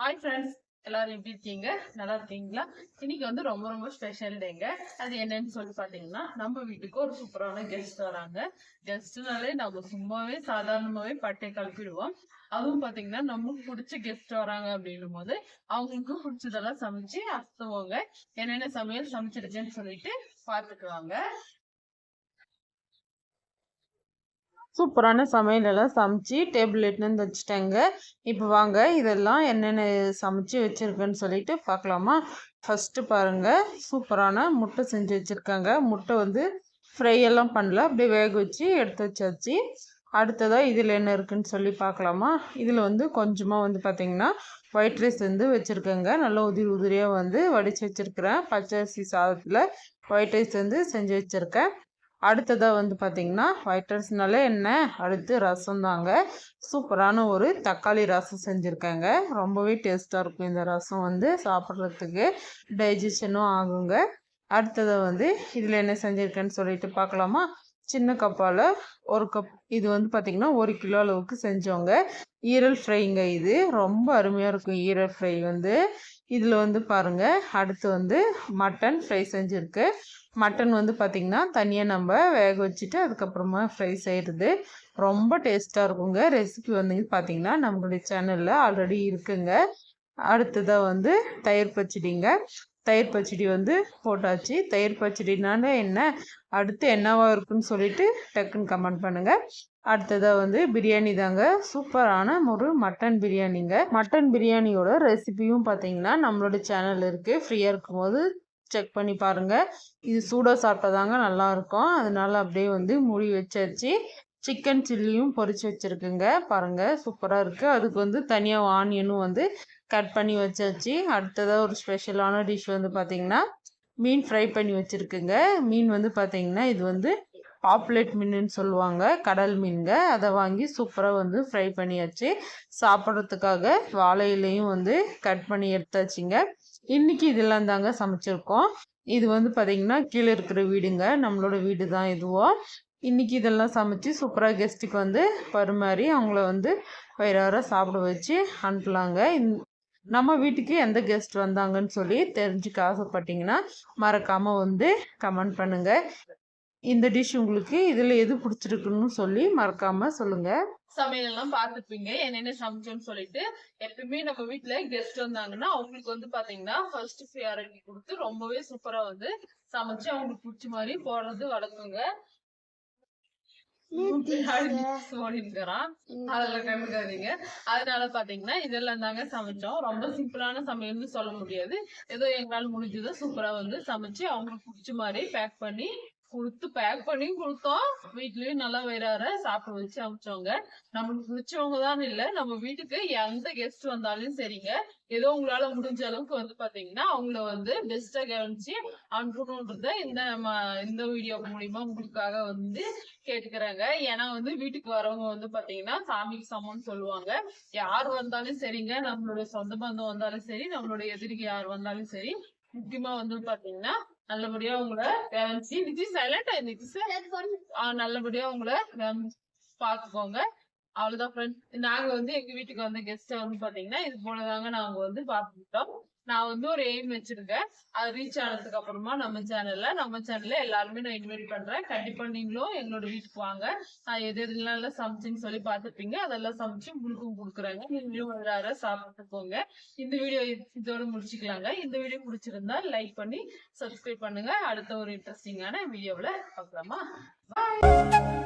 Hi friends, எல்லாரும் எப்படி இருக்கீங்க? நல்லா இருக்கீங்களா? இன்னைக்கு வந்து ரொம்ப ரொம்ப ஸ்பெஷல் டேங்க. அது என்னன்னு சொல்லி பாத்தீங்கன்னா, நம்ம வீட்டுக்கு ஒரு சூப்பரான கெஸ்ட் வராங்க. கெஸ்ட்னாலே நம்ம சும்மாவே சாதாரணமாவே பட்டை கலப்பிடுவோம். அதுவும் பாத்தீங்கன்னா நமக்கு பிடிச்ச கெஸ்ட் வராங்க அப்படின்னும் போது அவங்களுக்கு பிடிச்சதெல்லாம் சமைச்சு அசத்துவோங்க. என்னென்ன சமையல் சமைச்சிருக்கேன்னு சொல்லிட்டு பாத்துக்குவாங்க. சூப்பரான சமையல் எல்லாம் சமைச்சு டேபிள் எடுத்துன்னு வச்சுட்டேங்க. இப்போ வாங்க இதெல்லாம் என்னென்ன சமைச்சு வச்சுருக்கேன்னு சொல்லிட்டு பார்க்கலாமா. ஃபஸ்ட்டு பாருங்கள், சூப்பரான முட்டை செஞ்சு வச்சுருக்காங்க. முட்டை வந்து ஃப்ரை எல்லாம் பண்ணல, அப்படியே வேக வச்சு எடுத்து வச்சாச்சு. அடுத்ததாக இதில் என்ன இருக்குதுன்னு சொல்லி பார்க்கலாமா. இதில் வந்து கொஞ்சமாக வந்து பார்த்திங்கன்னா ஒயிட் ரைஸ் வந்து வச்சுருக்கேங்க. நல்லா உதிரி உதிரியாக வந்து வடித்து வச்சுருக்கிறேன். பச்சரிசி சாதத்தில் ஒயிட் ரைஸ் வந்து செஞ்சு வச்சுருக்கேன். அடுத்ததாக வந்து பார்த்திங்கன்னா ஒயிட் ரைஸ்னாலே என்ன, அடுத்து ரசம் தாங்க. சூப்பரான ஒரு தக்காளி ரசம் செஞ்சுருக்கேங்க. ரொம்பவே டேஸ்ட்டாக இருக்கும் இந்த ரசம், வந்து சாப்பிட்றதுக்கு டைஜஷனும் ஆகுங்க. அடுத்ததாக வந்து இதில் என்ன செஞ்சுருக்கேன்னு சொல்லிட்டு பார்க்கலாமா. சின்ன கப்பால் ஒரு கப், இது வந்து பார்த்திங்கன்னா 1 கிலோ அளவுக்கு செஞ்சோங்க. ஈரல் ஃப்ரைங்க. இது ரொம்ப அருமையாக இருக்கும் ஈரல் ஃப்ரை வந்து. இதில் வந்து பாருங்கள், அடுத்து வந்து மட்டன் ஃப்ரை செஞ்சுருக்கு. மட்டன் வந்து பார்த்திங்கன்னா தனியாக நம்ம வேக வச்சுட்டு அதுக்கப்புறமா ஃப்ரை செய்கிறது ரொம்ப டேஸ்ட்டாக இருக்குங்க. ரெசிபி வந்து பார்த்திங்கன்னா நம்மளுடைய சேனலில் ஆல்ரெடி இருக்குங்க. அடுத்ததாக வந்து தயிர் பச்சடிங்க. தயிர் பச்சடி வந்து போட்டாச்சு. தயிர் பச்சடினால என்ன, அடுத்து என்னவா இருக்குன்னு சொல்லிட்டு டக்குன்னு கமெண்ட் பண்ணுங்கள். அடுத்ததாக வந்து பிரியாணி தாங்க. சூப்பரான ஒரு மட்டன் பிரியாணிங்க. மட்டன் பிரியாணியோட ரெசிபியும் பார்த்தீங்கன்னா நம்மளோட சேனல் இருக்குது. ஃப்ரீயாக இருக்கும்போது செக் பண்ணி பாருங்கள். இது சூடாக சாப்பிட்டாதாங்க நல்லாயிருக்கும். அதனால அப்படியே வந்து மூடி வச்சாச்சு. சிக்கன் சில்லியும் பொரிச்சு வச்சுருக்குங்க. பாருங்கள், சூப்பராக இருக்குது. அதுக்கு வந்து தனியாக ஆனியனும் வந்து கட் பண்ணி வச்சாச்சு. அடுத்ததாக ஒரு ஸ்பெஷலான டிஷ் வந்து பார்த்திங்கன்னா மீன் ஃப்ரை பண்ணி வச்சுருக்குங்க. மீன் வந்து பார்த்திங்கன்னா இது வந்து பாப்புலேட் மீனுன்னு சொல்லுவாங்க, கடல் மீனுங்க. அதை வாங்கி சூப்பராக வந்து ஃப்ரை பண்ணியாச்சு. சாப்பிட்றதுக்காக வாழை இலையும் வந்து கட் பண்ணி எடுத்தாச்சுங்க. இன்றைக்கி இதெல்லாம் தாங்க சமைச்சிருக்கோம். இது வந்து பார்த்திங்கன்னா கீழே இருக்கிற வீடுங்க, நம்மளோட வீடு தான் இதுவும். இன்றைக்கி இதெல்லாம் சமைச்சு சூப்பராக கெஸ்ட்டுக்கு வந்து பரிமாறி அவங்கள வந்து வயிறார சாப்பிட வச்சு அனுப்பலாங்க. நம்ம வீட்டுக்கு எந்த கெஸ்ட் வந்தாங்கன்னு சொல்லி தெரிஞ்சுக்க ஆசைப்பட்டீங்கன்னா மறக்காமல் வந்து கமெண்ட் பண்ணுங்கள். இந்த டிஷ் உங்களுக்கு இதில் எது பிடிச்சிருக்குன்னு சொல்லி மறக்காமல் சொல்லுங்கள். சமையல் எல்லாம் பார்த்துப்பீங்க என்னென்ன சமைச்சோன்னு சொல்லிட்டு. எப்பயுமே நம்ம வீட்டுல கெஸ்ட் வந்தாங்கன்னா அவங்களுக்கு வந்து பாத்தீங்கன்னா ஃபர்ஸ்ட் ப்ரியாரிட்டி கொடுத்து ரொம்பவே சூப்பரா வந்து சமைச்சு அவங்களுக்கு பிடிச்ச மாதிரி போடுறது வழக்குங்க. அதனால பாத்தீங்கன்னா இதெல்லாம் தாங்க சமைச்சோம். ரொம்ப சிம்பிளான சமையல்னு சொல்ல முடியாது. ஏதோ எங்களால முடிஞ்சதை சூப்பரா வந்து சமைச்சு அவங்களுக்கு பிடிச்ச மாதிரி பேக் பண்ணி கொடுத்தோம். வீட்லயும் நல்லா வயிறார சாப்பிட வச்சு அனுப்பிச்சோங்க. நம்மளுக்கு பிடிச்சவங்க தான் இல்ல, நம்ம வீட்டுக்கு எந்த கெஸ்ட் வந்தாலும் சரிங்க, ஏதோ உங்களால முடிஞ்ச அளவுக்கு வந்து பாத்தீங்கன்னா அவங்கள வந்து பெஸ்டா கவனிச்சு அனுப்பணும்ன்றத இந்த வீடியோ மூலியமா உங்களுக்காக வந்து கேட்டுக்கிறாங்க. ஏன்னா வந்து வீட்டுக்கு வரவங்க வந்து பாத்தீங்கன்னா சாமிக்கு சமம்னு சொல்லுவாங்க. யார் வந்தாலும் சரிங்க, நம்மளுடைய சொந்த பந்தம் வந்தாலும் சரி, நம்மளுடைய எதிரிக்கு யார் வந்தாலும் சரி, முக்கியமா வந்து பாத்தீங்கன்னா நல்லபடியா உங்களை கவனிச்சு நல்லபடியா உங்களை பாத்துக்கோங்க. அவ்வளவுதான் ஃப்ரெண்ட்ஸ். நாங்க வந்து எங்க வீட்டுக்கு வந்த கெஸ்ட்டை வந்து பாத்தீங்கன்னா இது போலதாங்க நாங்க வந்து பாத்துக்கிட்டோம். நான் வந்து ஒரு எய்ம் வச்சிருக்கேன். அது ரீச் ஆனதுக்கு அப்புறமா நம்ம சேனல்ல எல்லாருமே நான் இன்வைட் பண்றேன். கண்டிப்பா நீங்களும் எங்களோட வீட்டுக்கு வாங்க. நான் எது எதுலாம் சமைச்சுன்னு சொல்லி பார்த்துப்பீங்க. அதெல்லாம் சமைச்சு உங்களுக்கும் கொடுக்குறேங்க. நீங்களும் எல்லார சாப்பிட்டு போங்க. இந்த வீடியோ இதோட முடிச்சுக்கலாங்க. இந்த வீடியோ பிடிச்சிருந்தா லைக் பண்ணி சப்ஸ்கிரைப் பண்ணுங்க. அடுத்த ஒரு இன்ட்ரெஸ்டிங்கான வீடியோவில் பார்க்கலாமா. பாய்.